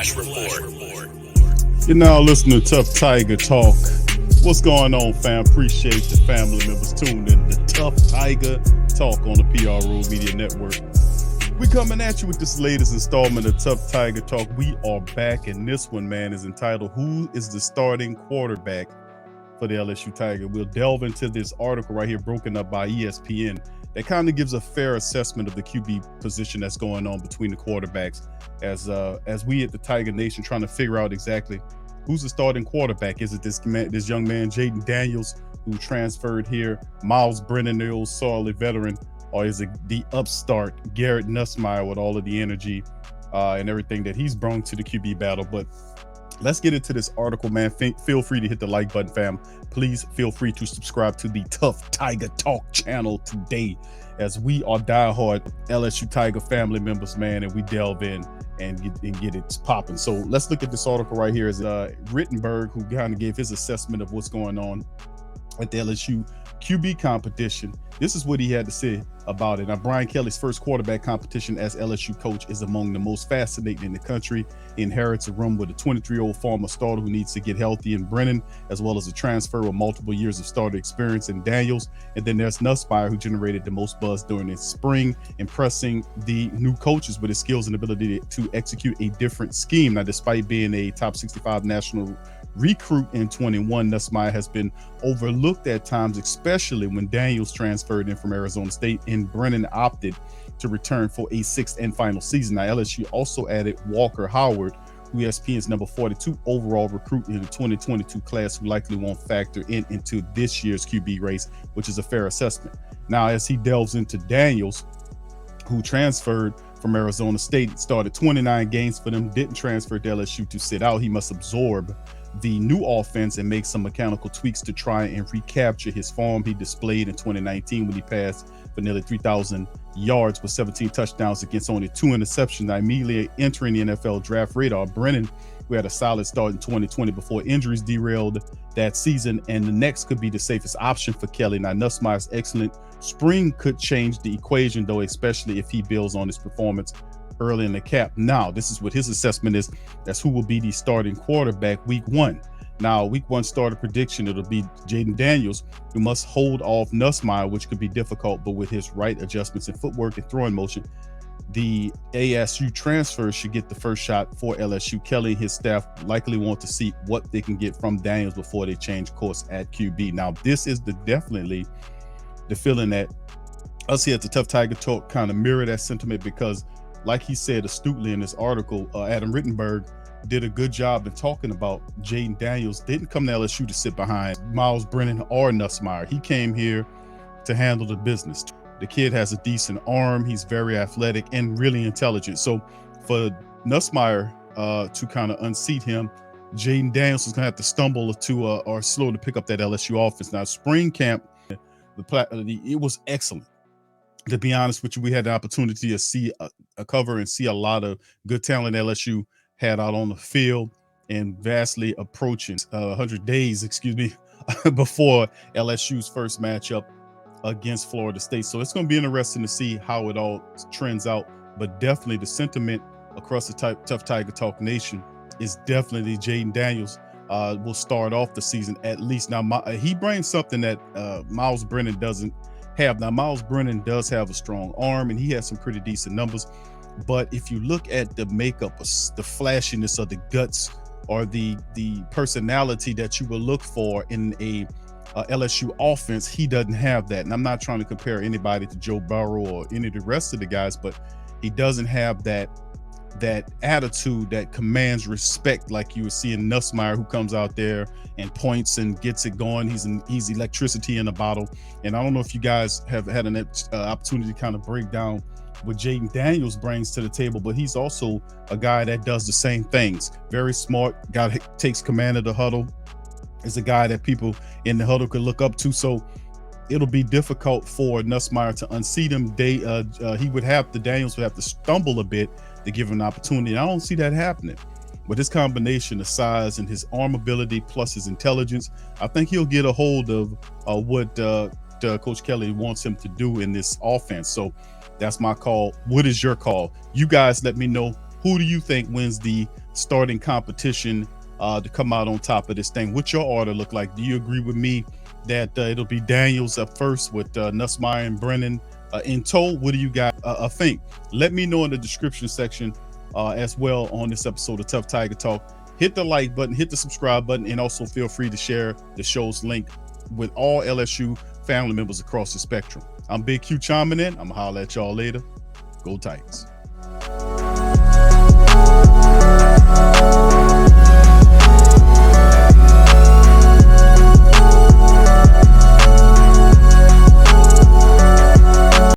Flash Report. You're now listening to Tough Tiger Talk. What's going on, fam? Appreciate the family members tuned in to Tough Tiger Talk on the PRO Media Network. We coming at you with this latest installment of Tough Tiger Talk. We are back, and this one, man, is entitled, Who is the Starting Quarterback for the LSU Tigers? We'll delve into this article right here, broken up by ESPN, that kind of gives a fair assessment of the QB position that's going on between the quarterbacks as we at the Tiger Nation trying to figure out exactly who's the starting quarterback. Is it this young man, Jaden Daniels, who transferred here, Miles Brennan, the old solid veteran, or is it the upstart Garrett Nussmeier with all of the energy and everything that he's brought to the QB battle? But let's get into this article, man. Feel free to hit the like button, fam. Please feel free to subscribe to the Tough Tiger Talk channel today, as we are diehard LSU Tiger family members, man, and we delve in and get it popping. So let's look at this article right here. Is Rittenberg, who kind of gave his assessment of what's going on at the LSU QB competition. This is what he had to say about it. Now, Brian Kelly's first quarterback competition as LSU coach is among the most fascinating in the country. He inherits a room with a 23-year-old former starter who needs to get healthy in Brennan, as well as a transfer with multiple years of starter experience in Daniels. And then there's Nussmeier, who generated the most buzz during the spring, impressing the new coaches with his skills and ability to execute a different scheme. Now, despite being a top 65 national recruit in 21, Nussmeier has been overlooked at times, especially when Daniels transferred in from Arizona State and Brennan opted to return for a sixth and final season. Now, LSU also added Walker Howard, who ESPN's number 42 overall recruit in the 2022 class, who likely won't factor into this year's QB race, which is a fair assessment. Now, as he delves into Daniels, who transferred from Arizona State, started 29 games for them, didn't transfer to LSU to sit out. He must absorb the new offense and make some mechanical tweaks to try and recapture his form he displayed in 2019 when he passed for nearly 3,000 yards with 17 touchdowns against only 2 interceptions. Now, immediately entering the NFL draft radar, Brennan, who had a solid start in 2020 before injuries derailed that season, and the next could be the safest option for Kelly. Now, Nussmeier's excellent spring could change the equation, though, especially if he builds on his performance early in the cap. Now, this is what his assessment is. That's who will be the starting quarterback week one. Now, week one starter prediction, it'll be Jaden Daniels, who must hold off Nussmeier, which could be difficult, but with his right adjustments in footwork and throwing motion, the ASU transfer should get the first shot for LSU. Kelly and his staff likely want to see what they can get from Daniels before they change course at QB. Now, this is definitely the feeling that us here at the Tough Tiger Talk kind of mirror that sentiment, because like he said astutely in this article, Adam Rittenberg did a good job in talking about Jaden Daniels didn't come to LSU to sit behind Miles Brennan or Nussmeier. He came here to handle the business. The kid has a decent arm. He's very athletic and really intelligent. So for Nussmeier to kind of unseat him, Jaden Daniels is going to have to stumble to or slow to pick up that LSU offense. Now, spring camp, it was excellent. To be honest with you, we had the opportunity to see a cover and see a lot of good talent LSU had out on the field, and vastly approaching 100 days, before LSU's first matchup against Florida State. So it's going to be interesting to see how it all trends out. But definitely the sentiment across the Tough Tiger Talk Nation is definitely Jaden Daniels will start off the season at least. Now, he brings something that Miles Brennan doesn't have. Now, Miles Brennan does have a strong arm, and he has some pretty decent numbers. But if you look at the makeup, the flashiness of the guts, or the personality that you will look for in a LSU offense, he doesn't have that. And I'm not trying to compare anybody to Joe Burrow or any of the rest of the guys, but he doesn't have that attitude that commands respect like you would see in Nussmeier, who comes out there and points and gets it going. He's electricity in a bottle. And I don't know if you guys have had an opportunity to kind of break down what Jaden Daniels brings to the table, but he's also a guy that does the same things. Very smart guy, takes command of the huddle, is a guy that people in the huddle could look up to. So it'll be difficult for Nussmeier to unseat him. Daniels would have to stumble a bit to give him an opportunity. I don't see that happening. With this combination of size and his arm ability plus his intelligence, I think he'll get a hold of what Coach Kelly wants him to do in this offense. So that's my call. What is your call? You guys let me know. Who do you think wins the starting competition to come out on top of this thing. What's your order look like? Do you agree with me that it'll be Daniels up first with Nussmeier and Brennan in tow? What do you guys think? Let me know in the description section as well on this episode of Tough Tiger Talk. Hit the like button, hit the subscribe button, and also feel free to share the show's link with all LSU family members across the spectrum. I'm Big Q chiming in. I'm gonna holler at y'all later. Go Tigers.